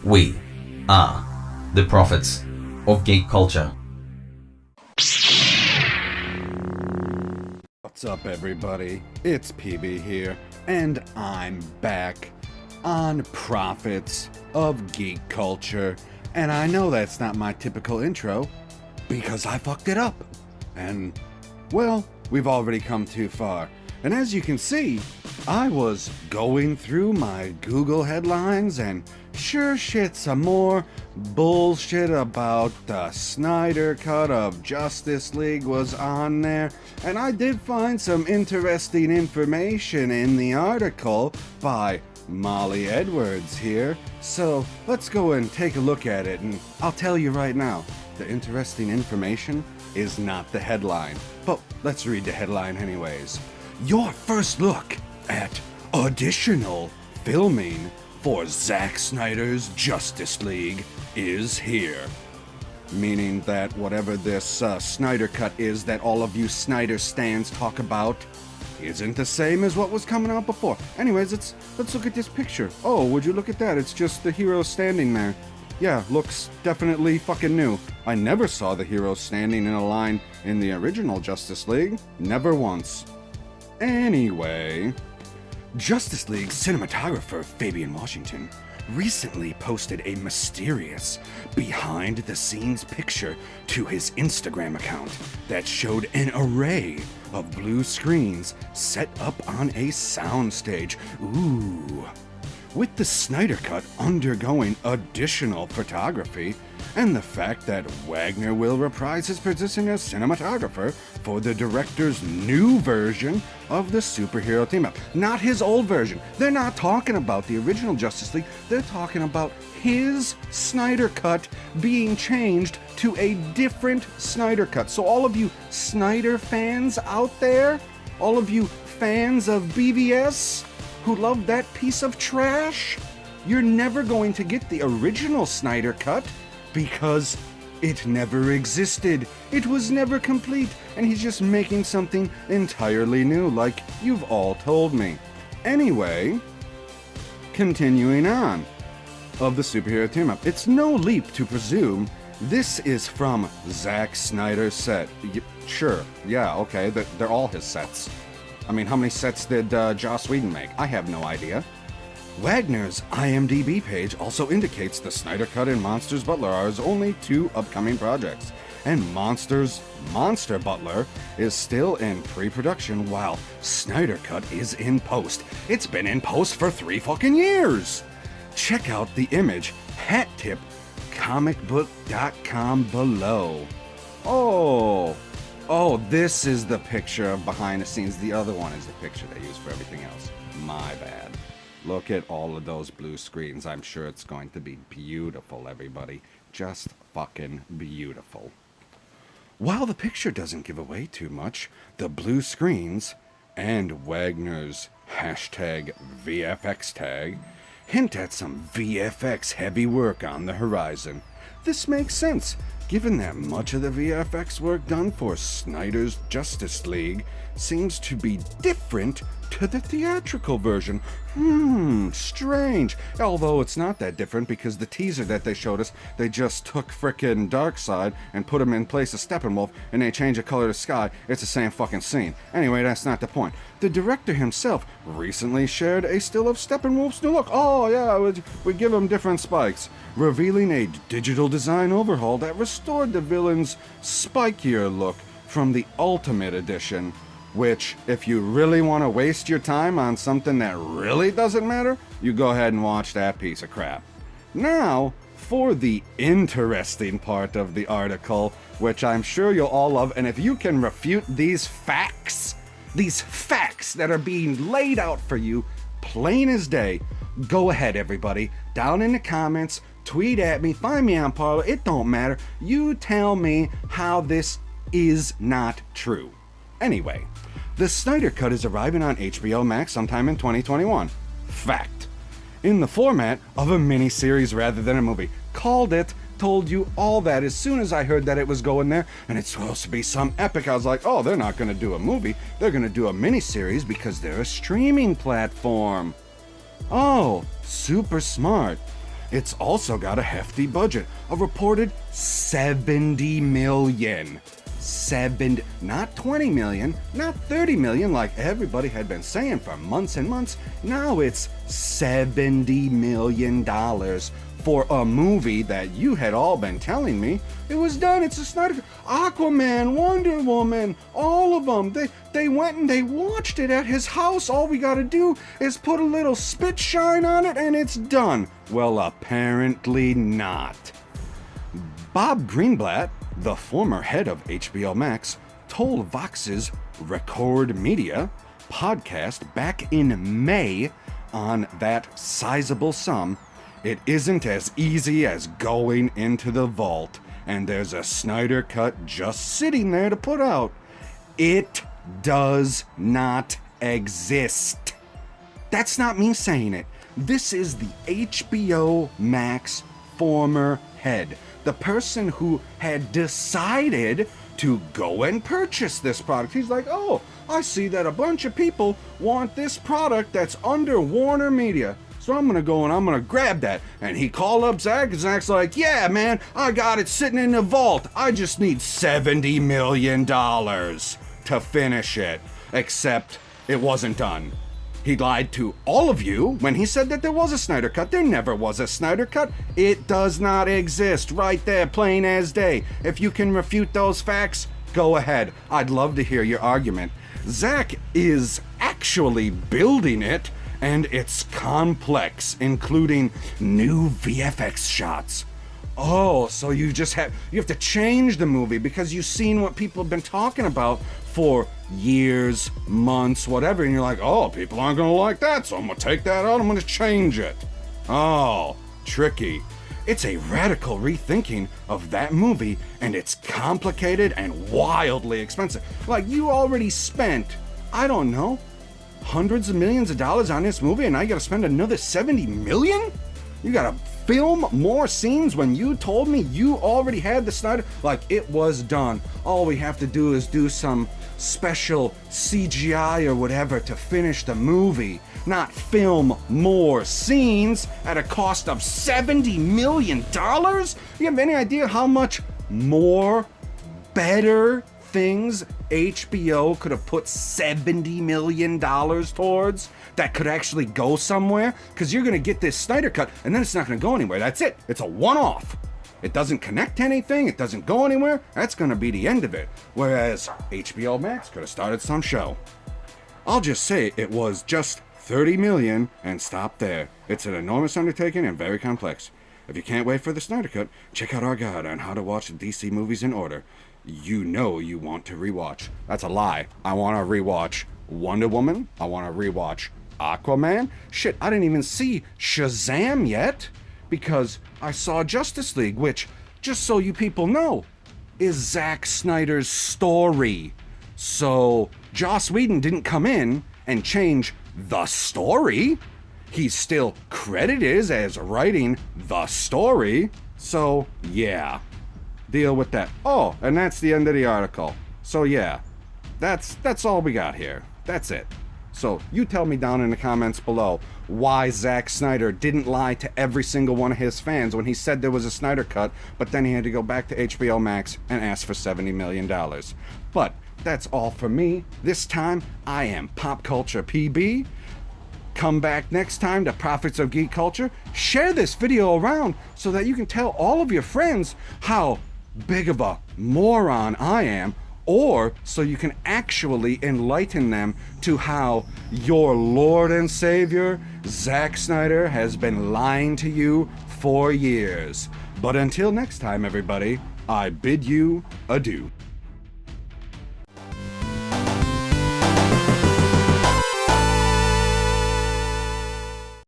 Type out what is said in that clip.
We are the prophets of geek culture. What's up, everybody? It's PB here, and I'm back on Prophets of Geek Culture. And I know that's not my typical intro, because I fucked it up. And, well, we've already come too far. And as you can see, I was going through my Google headlines, and sure shit, some more bullshit about the Snyder Cut of Justice League was on there. And I did find some interesting information in the article by Molly Edwards here. So let's go and take a look at it, and I'll tell you right now, the interesting information is not the headline. But let's read the headline anyways. Your first look at additional filming for Zack Snyder's Justice League is here. Meaning that whatever this Snyder Cut is that all of you Snyder stans talk about isn't the same as what was coming out before. Anyways, let's look at this picture. Oh, would you look at that? It's just the hero standing there. Yeah, looks definitely fucking new. I never saw the hero standing in a line in the original Justice League. Never once. Anyway, Justice League cinematographer Fabian Washington recently posted a mysterious behind-the-scenes picture to his Instagram account that showed an array of blue screens set up on a soundstage. Ooh. With the Snyder Cut undergoing additional photography, and the fact that Wagner will reprise his position as cinematographer for the director's new version of the superhero team-up. Not his old version. They're not talking about the original Justice League. They're talking about his Snyder Cut being changed to a different Snyder Cut. So all of you Snyder fans out there, all of you fans of BVS who love that piece of trash, you're never going to get the original Snyder Cut because it never existed. It was never complete, and he's just making something entirely new, like you've all told me. Anyway, continuing on of the superhero team-up. It's no leap to presume this is from Zack Snyder's set. Sure, yeah, okay, they're all his sets. I mean, how many sets did Joss Whedon make? I have no idea. Wagner's IMDb page also indicates the Snyder Cut and Monsters Butler are his only two upcoming projects, and Monsters Monster Butler is still in pre-production while Snyder Cut is in post. It's been in post for 3 fucking years! Check out the image, hat tip, comicbook.com below. Oh, this is the picture of behind the scenes. The other one is the picture they use for everything else. My bad. Look at all of those blue screens. I'm sure it's going to be beautiful, everybody. Just fucking beautiful. While the picture doesn't give away too much, the blue screens and Wagner's hashtag VFX tag hint at some VFX heavy work on the horizon. This makes sense, given that much of the VFX work done for Snyder's Justice League seems to be different to the theatrical version. Strange. Although it's not that different because the teaser that they showed us, they just took frickin' Darkseid and put him in place of Steppenwolf and they changed the color of the sky. It's the same fucking scene. Anyway, that's not the point. The director himself recently shared a still of Steppenwolf's new look. Oh yeah, we give him different spikes, revealing a digital design overhaul that restored the villain's spikier look from the Ultimate Edition. Which, if you really want to waste your time on something that really doesn't matter, you go ahead and watch that piece of crap. Now, for the interesting part of the article, which I'm sure you'll all love, and if you can refute these facts that are being laid out for you, plain as day, go ahead, everybody, down in the comments, tweet at me, find me on Parler, it don't matter, you tell me how this is not true. Anyway, the Snyder Cut is arriving on HBO Max sometime in 2021. Fact. In the format of a miniseries rather than a movie. Called it, told you all that as soon as I heard that it was going there, and it's supposed to be some epic. I was like, oh, they're not going to do a movie. They're going to do a miniseries because they're a streaming platform. Oh, super smart. It's also got a hefty budget, a reported 70 million. Not 20 million, not 30 million like everybody had been saying for months and months. Now it's $70 million for a movie that you had all been telling me it was done. It's a Snyder, Aquaman, Wonder Woman, all of them. They went and they watched it at his house. All we gotta do is put a little spit shine on it and it's done. Well, apparently not. Bob Greenblatt, the former head of HBO Max, told Vox's Record Media podcast back in May on that sizable sum, it isn't as easy as going into the vault and there's a Snyder Cut just sitting there to put out. It does not exist. That's not me saying it. This is the HBO Max former head, the person who had decided to go and purchase this product. He's like, oh, I see that a bunch of people want this product that's under Warner Media. So I'm gonna go and I'm gonna grab that. And he called up Zack, and Zack's like, yeah, man, I got it sitting in the vault. I just need $70 million to finish it. Except it wasn't done. He lied to all of you when he said that there was a Snyder Cut. There never was a Snyder Cut. It does not exist. Right there, plain as day. If you can refute those facts, go ahead. I'd love to hear your argument. Zack is actually building it, and it's complex, including new VFX shots. Oh, so you have to change the movie because you've seen what people have been talking about for years, months, whatever, and you're like, oh, people aren't gonna like that, so I'm gonna take that out, I'm gonna change it. Oh, tricky. It's a radical rethinking of that movie, and it's complicated and wildly expensive. Like, you already spent, I don't know, hundreds of millions of dollars on this movie, and now you gotta spend another 70 million? You gotta film more scenes when you told me you already had the Snyder, like it was done. All we have to do is do some special CGI or whatever to finish the movie, not film more scenes at a cost of $70 million? You have any idea how much more better things HBO could have put $70 million towards that could actually go somewhere? Because you're going to get this Snyder Cut and then it's not going to go anywhere. That's it. It's a one-off. It doesn't connect to anything. It doesn't go anywhere. That's going to be the end of it. Whereas HBO Max could have started some show. I'll just say it was just $30 million and stop there. It's an enormous undertaking and very complex. If you can't wait for the Snyder Cut, check out our guide on how to watch DC movies in order. You know you want to rewatch. That's a lie. I want to rewatch Wonder Woman. I want to rewatch Aquaman. Shit, I didn't even see Shazam yet because I saw Justice League, which, just so you people know, is Zack Snyder's story. So Joss Whedon didn't come in and change the story. He's still credited as writing the story. So yeah, deal with that. Oh, and that's the end of the article. So yeah, that's all we got here. That's it. So you tell me down in the comments below why Zack Snyder didn't lie to every single one of his fans when he said there was a Snyder Cut, but then he had to go back to HBO Max and ask for $70 million. But that's all for me. This time, I am Pop Culture PB. Come back next time to Prophets of Geek Culture. Share this video around so that you can tell all of your friends how big of a moron I am, or so you can actually enlighten them to how your Lord and Savior, Zack Snyder, has been lying to you for years. But until next time, everybody, I bid you adieu.